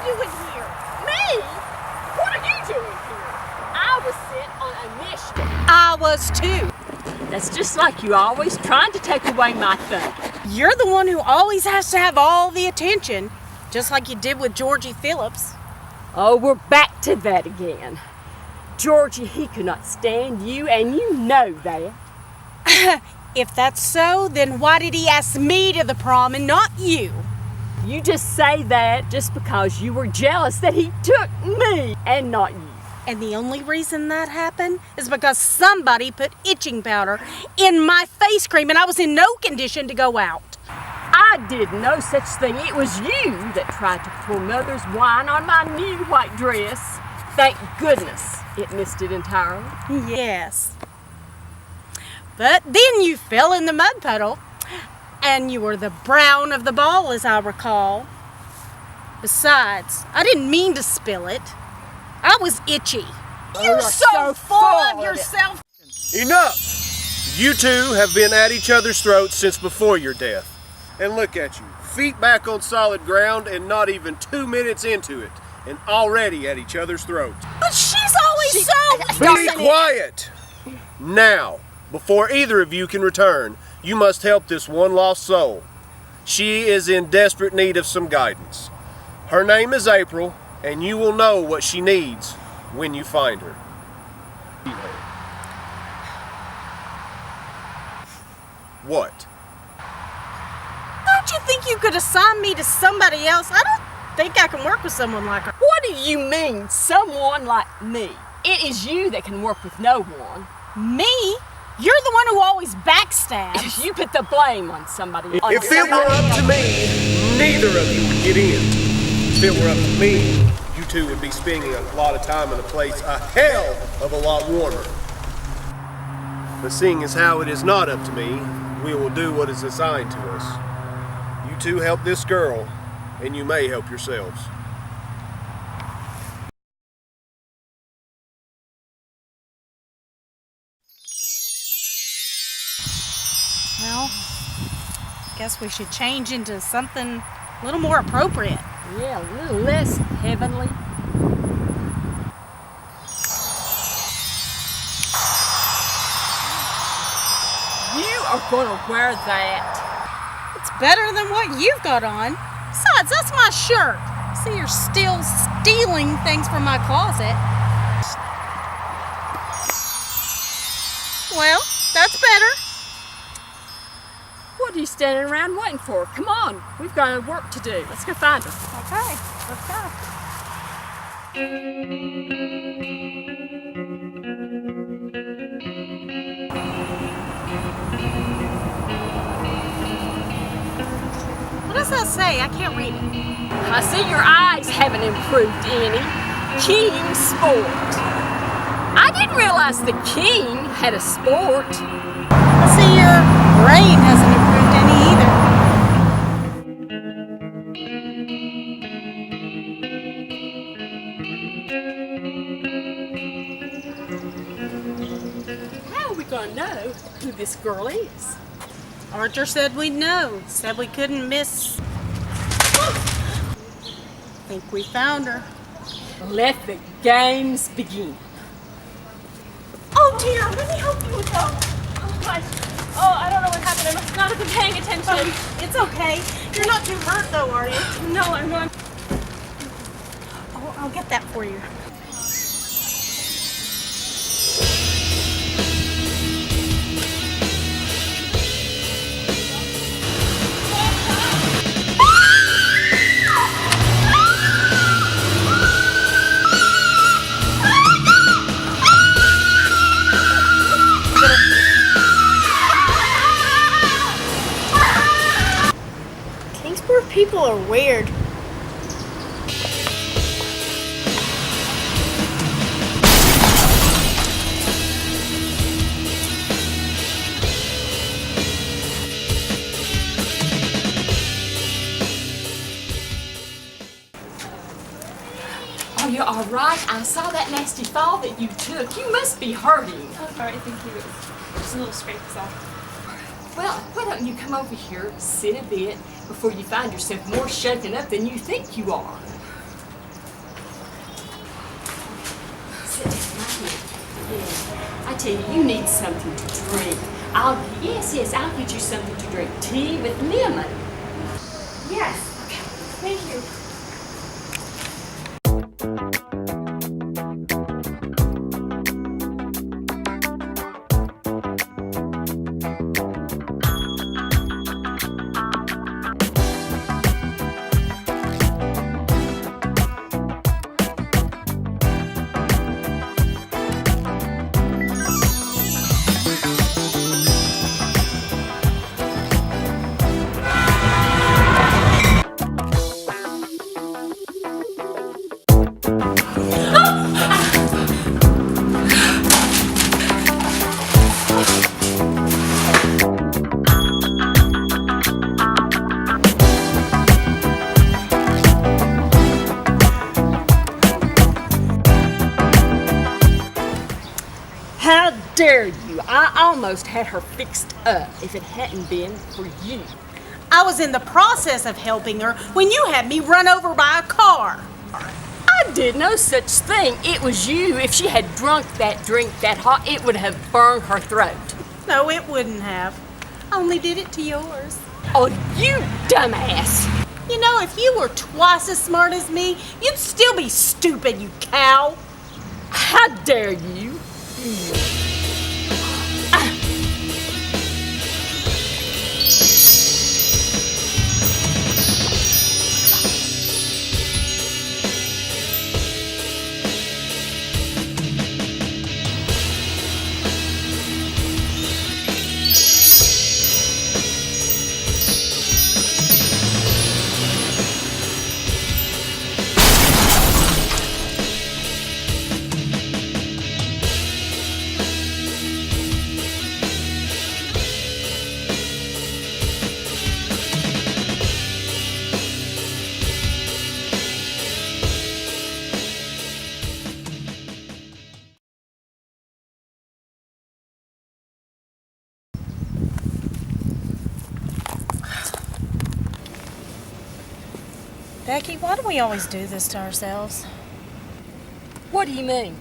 doing here? Me? What are you doing here? I was sent on a mission. I was too. That's just like you always trying to take away my thing. You're the one who always has to have all the attention, just like you did with Georgie Phillips. Oh, we're back to that again. Georgie, he could not stand you, and you know that. If that's so, then why did he ask me to the prom and not you? You just say that just because you were jealous that he took me and not you. And the only reason that happened is because somebody put itching powder in my face cream and I was in no condition to go out. I did no such thing. It was you that tried to pour mother's wine on my new white dress. Thank goodness it missed it entirely. Yes. But then you fell in the mud puddle, and you were the brown of the ball, as I recall. Besides, I didn't mean to spill it. I was itchy. You're so full of yourself. Enough! You two have been at each other's throats since before your death. And look at you, feet back on solid ground and not even 2 minutes into it, and already at each other's throats. But she's always so... Be quiet! Now, before either of you can return, you must help this one lost soul. She is in desperate need of some guidance. Her name is April, and you will know what she needs when you find her. What? Don't you think you could assign me to somebody else? I don't think I can work with someone like her. What do you mean, someone like me? It is you that can work with no one. Me? You're the one who always backstabs. You put the blame on somebody. If it were up to me, neither of you would get in. If it were up to me, you two would be spending a lot of time in a place a hell of a lot warmer. But seeing as how it is not up to me, we will do what is assigned to us. You two help this girl, and you may help yourselves. Well, guess we should change into something a little more appropriate. Yeah, a little less heavenly. You are going to wear that. It's better than what you've got on. Besides, that's my shirt. See, you're still stealing things from my closet. Well, that's better. What are you standing around waiting for? Come on, we've got work to do. Let's go find her. Okay, let's go. What does that say? I can't read it. I see your eyes haven't improved any. Kingsport. I didn't realize the king had a sport. I see your brain hasn't improved any either. How are we going to know who this girl is? Archer said we'd know. Said we couldn't miss. Think we found her. Let the games begin. Oh dear, let me help you with those. Oh gosh. Oh, I don't know what happened. I must not have been paying attention. It's okay. You're not too hurt though, are you? No, I'm not. Oh, I'll get that for you. Kingsport people are weird. Are you all right? I saw that nasty fall that you took. You must be hurting. Oh, alright, thank you. Just a little scrape is all. Well, why don't you come over here, sit a bit, before you find yourself more shaken up than you think you are. Yeah. I tell you, you need something to drink. Yes, I'll get you something to drink. Tea with lemon. Yes. Okay. Thank you. How dare you? I almost had her fixed up if it hadn't been for you. I was in the process of helping her when you had me run over by a car. I did no such thing. It was you. If she had drunk that drink that hot, it would have burned her throat. No, it wouldn't have. I only did it to yours. Oh, you dumbass. You know, if you were twice as smart as me, you'd still be stupid, you cow. How dare you? Becky, why do we always do this to ourselves? What do you mean?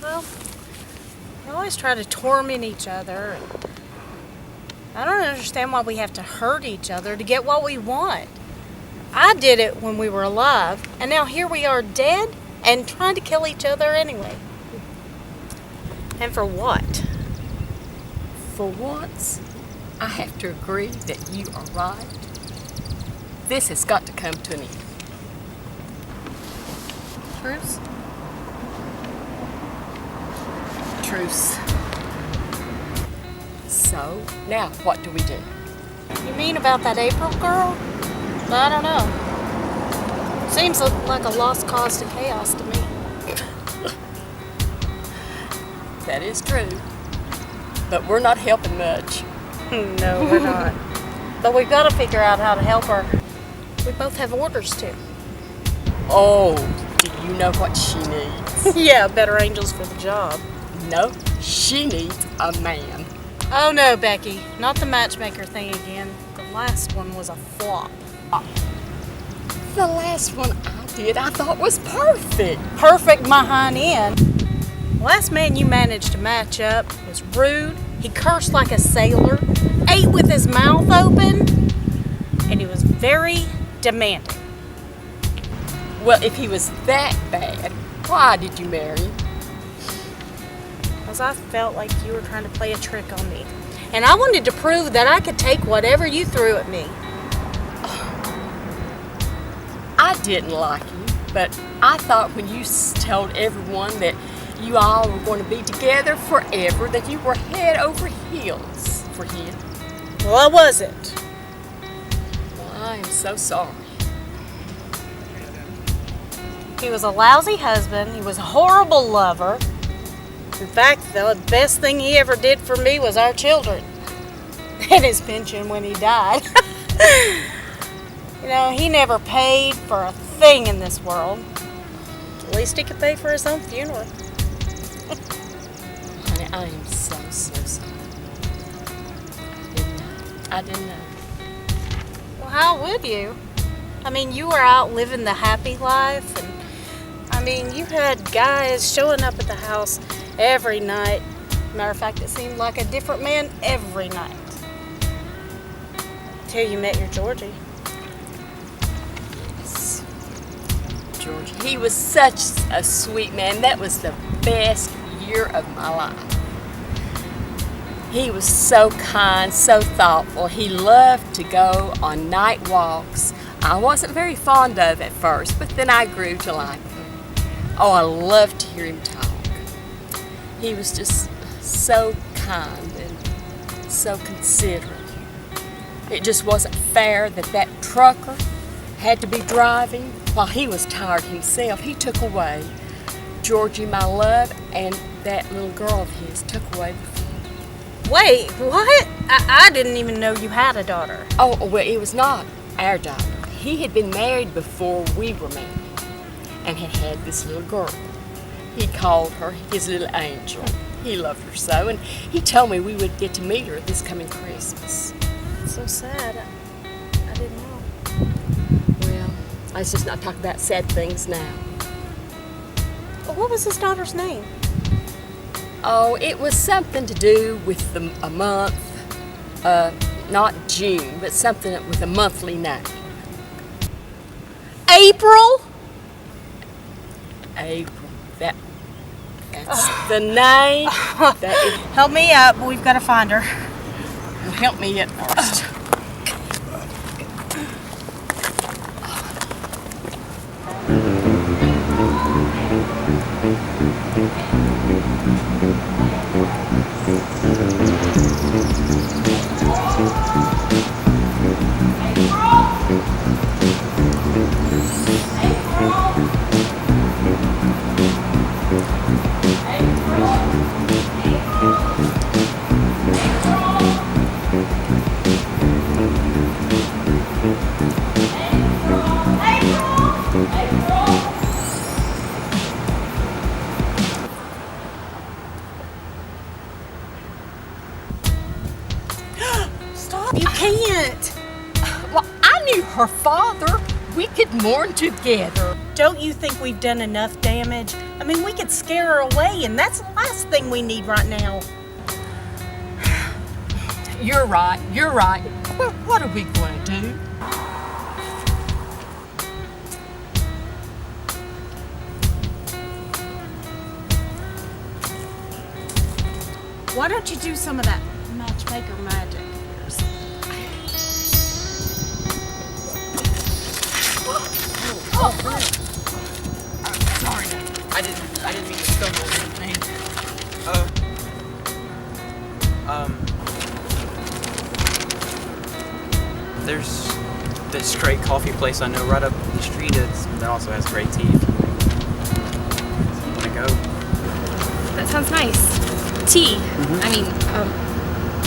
Well, we always try to torment each other. I don't understand why we have to hurt each other to get what we want. I did it when we were alive, and now here we are dead and trying to kill each other anyway. And for what? For once, I have to agree that you are right. This has got to come to an end. Truce? Truce. So, now what do we do? You mean about that April girl? I don't know. Seems like a lost cause to chaos to me. That is true. But we're not helping much. No, we're not. But we've got to figure out how to help her. We both have orders to. Oh, do you know what she needs? Yeah, better angels for the job. No, she needs a man. Oh no, Becky. Not the matchmaker thing again. The last one was a flop. The last one I did I thought was perfect. Perfect my hind end. The last man you managed to match up was rude. He cursed like a sailor, ate with his mouth open, and he was very demanding. Well, if he was that bad, why did you marry him? Because I felt like you were trying to play a trick on me. And I wanted to prove that I could take whatever you threw at me. I didn't like you, but I thought when you told everyone that you all were going to be together forever, that you were head over heels for him. Well, I wasn't. Well, I am so sorry. He was a lousy husband. He was a horrible lover. In fact, the best thing he ever did for me was our children. And his pension when he died. You know, he never paid for a thing in this world. At least he could pay for his own funeral. Honey, I am so sorry. I didn't know. Well, how would you? I mean, you were out living the happy life, and I I mean, you had guys showing up at the house every night. Matter of fact, it seemed like a different man every night. Till you met your Georgie. Yes. George, he was such a sweet man. That was the best year of my life. He was so kind, so thoughtful. He loved to go on night walks. I wasn't very fond of at first, but then I grew to like him. Oh, I loved to hear him talk. He was just so kind and so considerate. It just wasn't fair that that trucker had to be driving while he was tired himself. He took away Georgie, my love, and that little girl of his took away before. Wait, what? I didn't even know you had a daughter. Oh, well, it was not our daughter. He had been married before we were married and had had this little girl. He called her his little angel. He loved her so, and he told me we would get to meet her this coming Christmas. It's so sad. I didn't know. Well, let's just not talk about sad things now. What was his daughter's name? Oh, it was something to do with a month, not June, but something with a monthly name. April? April. That's the name. Help me up. We've got to find her. Well, help me at first. Stop. You can't. Well, I knew her father. We could mourn together. Don't you think we've done enough damage? I mean, we could scare her away, and that's the last thing we need right now. You're right. You're right. Well, what are we going to do? Why don't you do some of that matchmaker magic? Sorry, I didn't mean to stumble or anything. There's this great coffee place I know right up the street. That also has great tea. If you want to go? That sounds nice. Tea. I mean,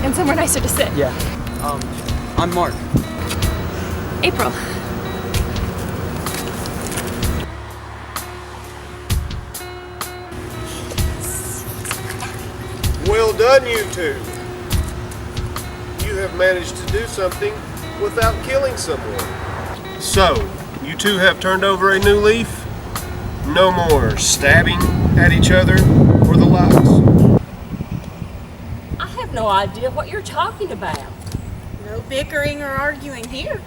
and somewhere nicer to sit. Yeah. I'm Mark. April. Well done, you two. You have managed to do something without killing someone. So, you two have turned over a new leaf? No more stabbing at each other or the lies. I have no idea what you're talking about. No bickering or arguing here.